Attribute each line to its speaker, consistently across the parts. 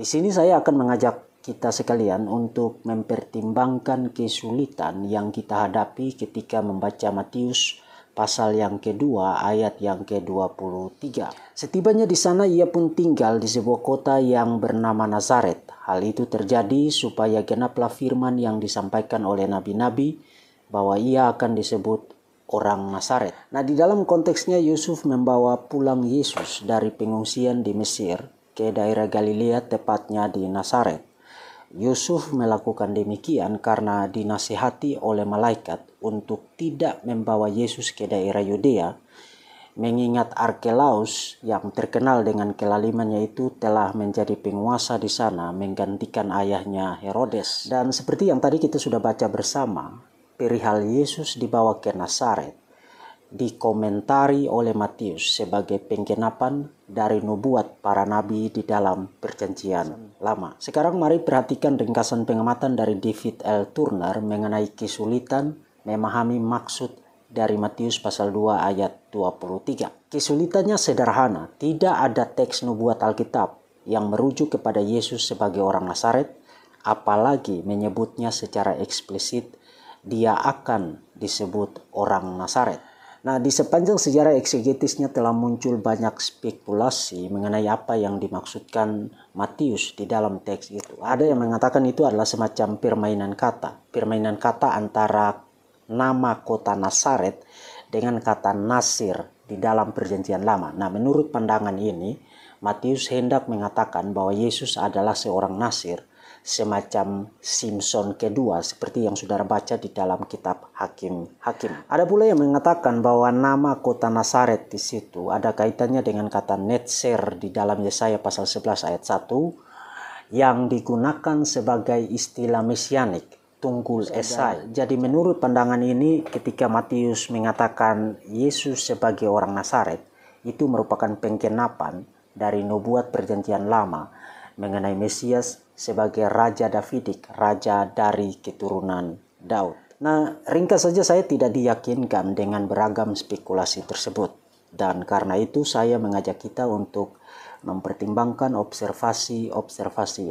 Speaker 1: sini saya akan mengajak kita sekalian untuk mempertimbangkan kesulitan yang kita hadapi ketika membaca Matius pasal yang kedua ayat yang ke-23. Setibanya di sana ia pun tinggal di sebuah kota yang bernama Nazaret. Hal itu terjadi supaya genaplah firman yang disampaikan oleh nabi-nabi bahwa ia akan disebut orang Nazaret. Nah, di dalam konteksnya Yusuf membawa pulang Yesus dari pengungsian di Mesir ke daerah Galilea, tepatnya di Nazaret. Yusuf melakukan demikian karena dinasihati oleh malaikat untuk tidak membawa Yesus ke daerah Yudea, mengingat Arkelaus yang terkenal dengan kelalimannya itu telah menjadi penguasa di sana menggantikan ayahnya Herodes. Dan seperti yang tadi kita sudah baca bersama, perihal Yesus dibawa ke Nazaret dikomentari oleh Matius sebagai penggenapan dari nubuat para nabi di dalam perjanjian lama. Sekarang mari perhatikan ringkasan pengamatan dari David L. Turner mengenai kesulitan memahami maksud dari Matius pasal 2 ayat 23. Kesulitannya sederhana, tidak ada teks nubuat Alkitab yang merujuk kepada Yesus sebagai orang Nazaret, apalagi menyebutnya secara eksplisit dia akan disebut orang Nazaret. Nah, di sepanjang sejarah eksegetisnya telah muncul banyak spekulasi mengenai apa yang dimaksudkan Matius di dalam teks itu. Ada yang mengatakan itu adalah semacam permainan kata antara nama kota Nazaret dengan kata Nasir di dalam perjanjian lama. Nah, menurut pandangan ini, Matius hendak mengatakan bahwa Yesus adalah seorang Nasir, semacam Simpson kedua seperti yang saudara baca di dalam kitab Hakim. Ada pula yang mengatakan bahwa nama kota Nazaret di situ ada kaitannya dengan kata Netzer di dalam Yesaya pasal 11 ayat 1 yang digunakan sebagai istilah mesianik, tunggul esai. Jadi menurut pandangan ini, ketika Matius mengatakan Yesus sebagai orang Nazaret, itu merupakan penggenapan dari nubuat perjanjian lama mengenai Mesias sebagai Raja Davidik, raja dari keturunan Daud. Nah, ringkas saja saya tidak diyakinkan dengan beragam spekulasi tersebut. Dan karena itu saya mengajak kita untuk mempertimbangkan observasi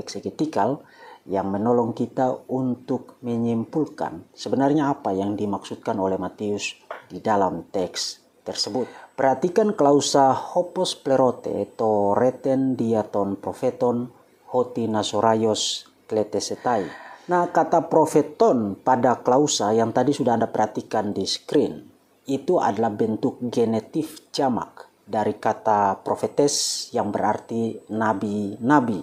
Speaker 1: eksegetikal yang menolong kita untuk menyimpulkan sebenarnya apa yang dimaksudkan oleh Matius di dalam teks tersebut. Perhatikan klausa hopos plerote to reten diaton profeton hoti nasorayos kletesetai. Nah, kata profeton pada klausa yang tadi sudah Anda perhatikan di screen itu adalah bentuk genetif jamak dari kata profetes yang berarti nabi-nabi.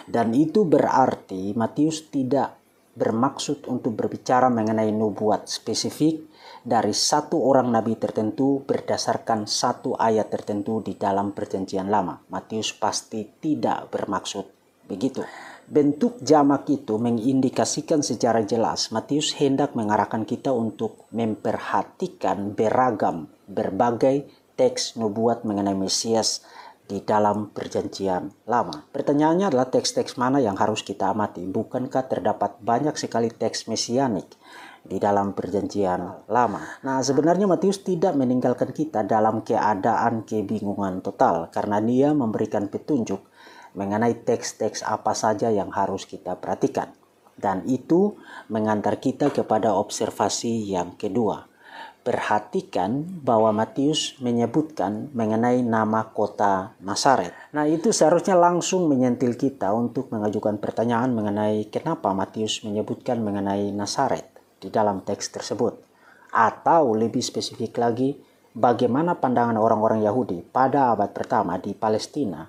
Speaker 1: Dan itu berarti Matius tidak bermaksud untuk berbicara mengenai nubuat spesifik dari satu orang nabi tertentu berdasarkan satu ayat tertentu di dalam perjanjian lama. Matius pasti tidak bermaksud begitu. Bentuk jamak itu mengindikasikan secara jelas Matius hendak mengarahkan kita untuk memperhatikan berbagai teks nubuat mengenai Mesias di dalam perjanjian lama. Pertanyaannya adalah teks-teks mana yang harus kita amati? Bukankah terdapat banyak sekali teks mesianik di dalam perjanjian lama? Nah, sebenarnya Matius tidak meninggalkan kita dalam keadaan kebingungan total karena dia memberikan petunjuk mengenai teks-teks apa saja yang harus kita perhatikan. Dan itu mengantar kita kepada observasi yang kedua. Perhatikan bahwa Matius menyebutkan mengenai nama kota Nazaret. Nah, itu seharusnya langsung menyentil kita untuk mengajukan pertanyaan mengenai kenapa Matius menyebutkan mengenai Nazaret di dalam teks tersebut. Atau lebih spesifik lagi, bagaimana pandangan orang-orang Yahudi pada abad pertama di Palestina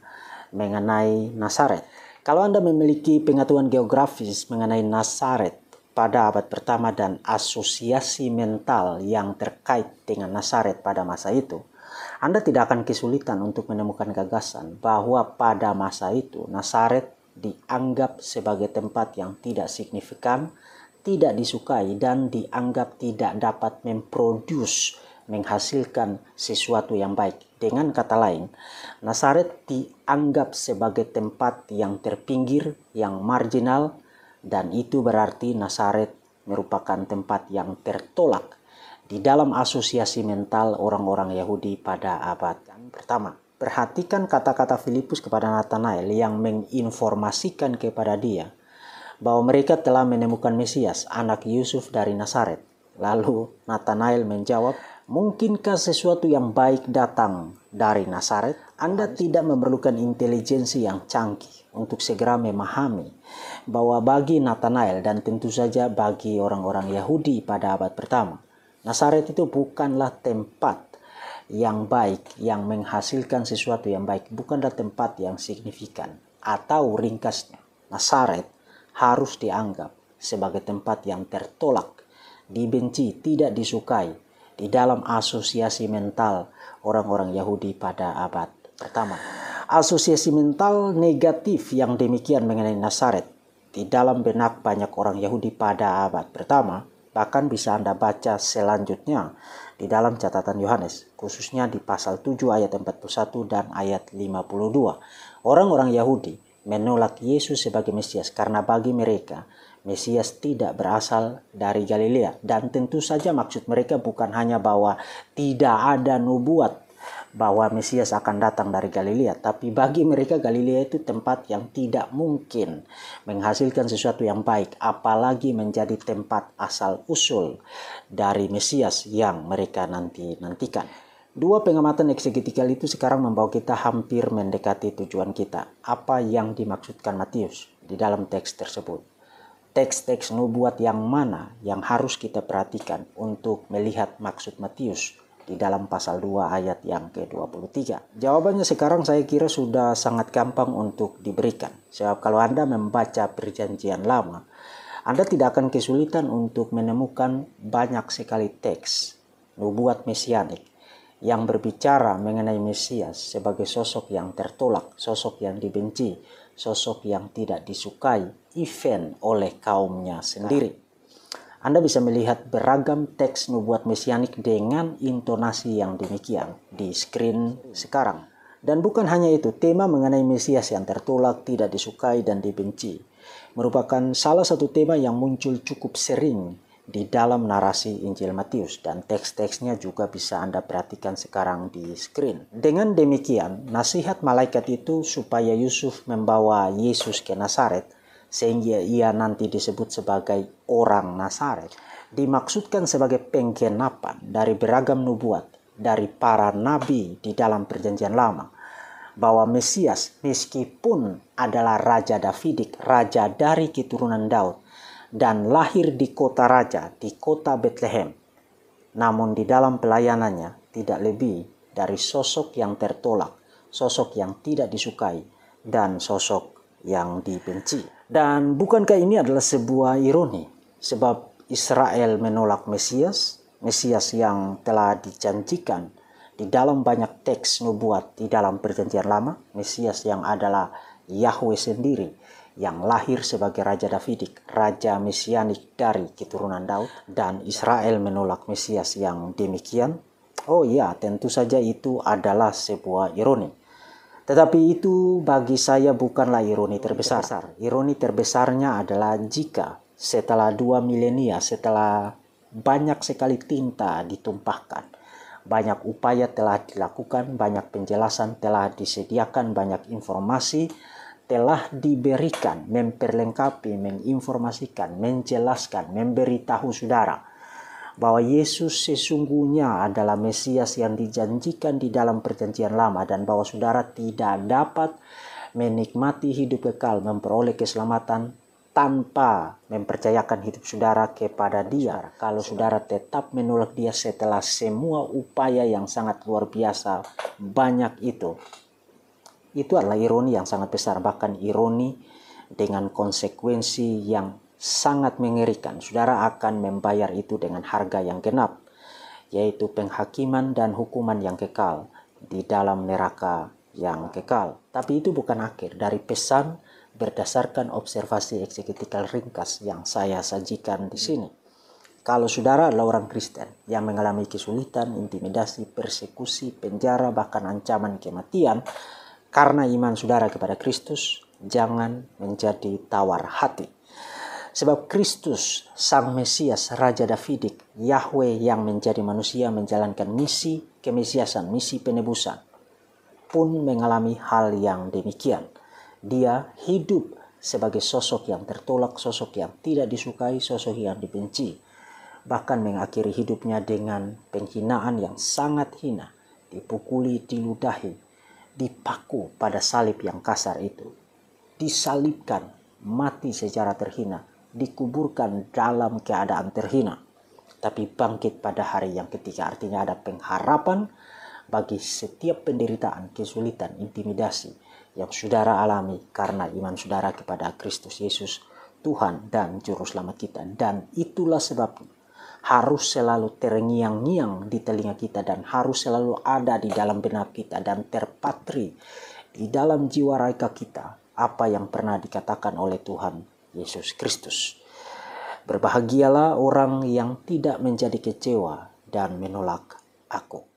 Speaker 1: mengenai Nazaret. Kalau Anda memiliki pengetahuan geografis mengenai Nazaret pada abad pertama dan asosiasi mental yang terkait dengan Nazaret pada masa itu, Anda tidak akan kesulitan untuk menemukan gagasan bahwa pada masa itu Nazaret dianggap sebagai tempat yang tidak signifikan, tidak disukai, dan dianggap tidak dapat menghasilkan sesuatu yang baik. Dengan kata lain, Nazaret dianggap sebagai tempat yang terpinggir, yang marginal, dan itu berarti Nazaret merupakan tempat yang tertolak di dalam asosiasi mental orang-orang Yahudi pada abad pertama. Perhatikan kata-kata Filipus kepada Nathanael yang menginformasikan kepada dia bahwa mereka telah menemukan Mesias, anak Yusuf dari Nazaret. Lalu Nathanael menjawab, mungkinkah sesuatu yang baik datang dari Nazaret? Anda tidak memerlukan intelijensi yang canggih untuk segera memahami bahwa bagi Nathanael dan tentu saja bagi orang-orang Yahudi pada abad pertama, Nazaret itu bukanlah tempat yang baik, yang menghasilkan sesuatu yang baik, bukanlah tempat yang signifikan. Atau ringkasnya, Nazaret harus dianggap sebagai tempat yang tertolak, dibenci, tidak disukai di dalam asosiasi mental orang-orang Yahudi pada abad pertama. Asosiasi mental negatif yang demikian mengenai Nazaret di dalam benak banyak orang Yahudi pada abad pertama, bahkan bisa Anda baca selanjutnya di dalam catatan Yohanes, khususnya di pasal 7 ayat 41 dan ayat 52. Orang-orang Yahudi menolak Yesus sebagai Mesias karena bagi mereka Mesias tidak berasal dari Galilea. Dan tentu saja maksud mereka bukan hanya bahwa tidak ada nubuat bahwa Mesias akan datang dari Galilea, tapi bagi mereka Galilea itu tempat yang tidak mungkin menghasilkan sesuatu yang baik, apalagi menjadi tempat asal usul dari Mesias yang mereka nantikan. Dua pengamatan eksegetikal itu sekarang membawa kita hampir mendekati tujuan kita. Apa yang dimaksudkan Matius di dalam teks tersebut? Teks-teks nubuat yang mana yang harus kita perhatikan untuk melihat maksud Matius di dalam pasal 2 ayat yang ke-23? Jawabannya sekarang saya kira sudah sangat gampang untuk diberikan. Sebab kalau Anda membaca Perjanjian Lama, Anda tidak akan kesulitan untuk menemukan banyak sekali teks nubuat mesianik yang berbicara mengenai Mesias sebagai sosok yang tertolak, sosok yang dibenci, sosok yang tidak disukai, even oleh kaumnya sendiri. Anda bisa melihat beragam teks nubuat mesianik dengan intonasi yang demikian di screen sekarang. Dan bukan hanya itu, tema mengenai Mesias yang tertolak, tidak disukai, dan dibenci merupakan salah satu tema yang muncul cukup sering di dalam narasi Injil Matius, dan teks-teksnya juga bisa Anda perhatikan sekarang di screen. Dengan demikian, nasihat malaikat itu supaya Yusuf membawa Yesus ke Nazaret sehingga ia nanti disebut sebagai orang Nazaret, dimaksudkan sebagai penggenapan dari beragam nubuat dari para nabi di dalam Perjanjian Lama, bahwa Mesias meskipun adalah Raja Davidik, raja dari keturunan Daud, dan lahir di kota raja, di kota Bethlehem, namun di dalam pelayanannya tidak lebih dari sosok yang tertolak, sosok yang tidak disukai, dan sosok yang dibenci. Dan bukankah ini adalah sebuah ironi? Sebab Israel menolak Mesias, Mesias yang telah dijanjikan di dalam banyak teks nubuat di dalam Perjanjian Lama, Mesias yang adalah Yahweh sendiri, yang lahir sebagai Raja Davidik, Raja Mesianik dari keturunan Daud, dan Israel menolak Mesias yang demikian. Oh ya, tentu saja itu adalah sebuah ironi. Tetapi itu bagi saya bukanlah ironi terbesar. Ironi terbesarnya adalah jika setelah 2 milenia, setelah banyak sekali tinta ditumpahkan, banyak upaya telah dilakukan, banyak penjelasan telah disediakan, banyak informasi telah diberikan, memperlengkapi, menginformasikan, menjelaskan, memberitahu saudara bahwa Yesus sesungguhnya adalah Mesias yang dijanjikan di dalam Perjanjian Lama, dan bahwa saudara tidak dapat menikmati hidup kekal, memperoleh keselamatan tanpa mempercayakan hidup saudara kepada Dia. Kalau saudara tetap menolak Dia setelah semua upaya yang sangat luar biasa banyak itu adalah ironi yang sangat besar, bahkan ironi dengan konsekuensi yang sangat mengerikan. Saudara akan membayar itu dengan harga yang genap, yaitu penghakiman dan hukuman yang kekal di dalam neraka yang kekal. Tapi itu bukan akhir dari pesan berdasarkan observasi eksegetikal ringkas yang saya sajikan di sini. Kalau saudara adalah orang Kristen yang mengalami kesulitan, intimidasi, persekusi, penjara, bahkan ancaman kematian karena iman saudara kepada Kristus, jangan menjadi tawar hati. Sebab Kristus, Sang Mesias, Raja Davidik, Yahweh yang menjadi manusia menjalankan misi kemesiasan, misi penebusan, pun mengalami hal yang demikian. Dia hidup sebagai sosok yang tertolak, sosok yang tidak disukai, sosok yang dibenci. Bahkan mengakhiri hidupnya dengan penghinaan yang sangat hina, dipukuli, diludahi, dipaku pada salib yang kasar itu, disalibkan, mati secara terhina, dikuburkan dalam keadaan terhina, tapi bangkit pada hari yang ketiga. Artinya ada pengharapan bagi setiap penderitaan, kesulitan, intimidasi yang saudara alami karena iman saudara kepada Kristus Yesus, Tuhan dan Juru Selamat kita. Dan itulah sebabnya harus selalu terngiang-ngiang di telinga kita dan harus selalu ada di dalam benak kita dan terpatri di dalam jiwa raga kita apa yang pernah dikatakan oleh Tuhan Yesus Kristus. Berbahagialah orang yang tidak menjadi kecewa dan menolak Aku.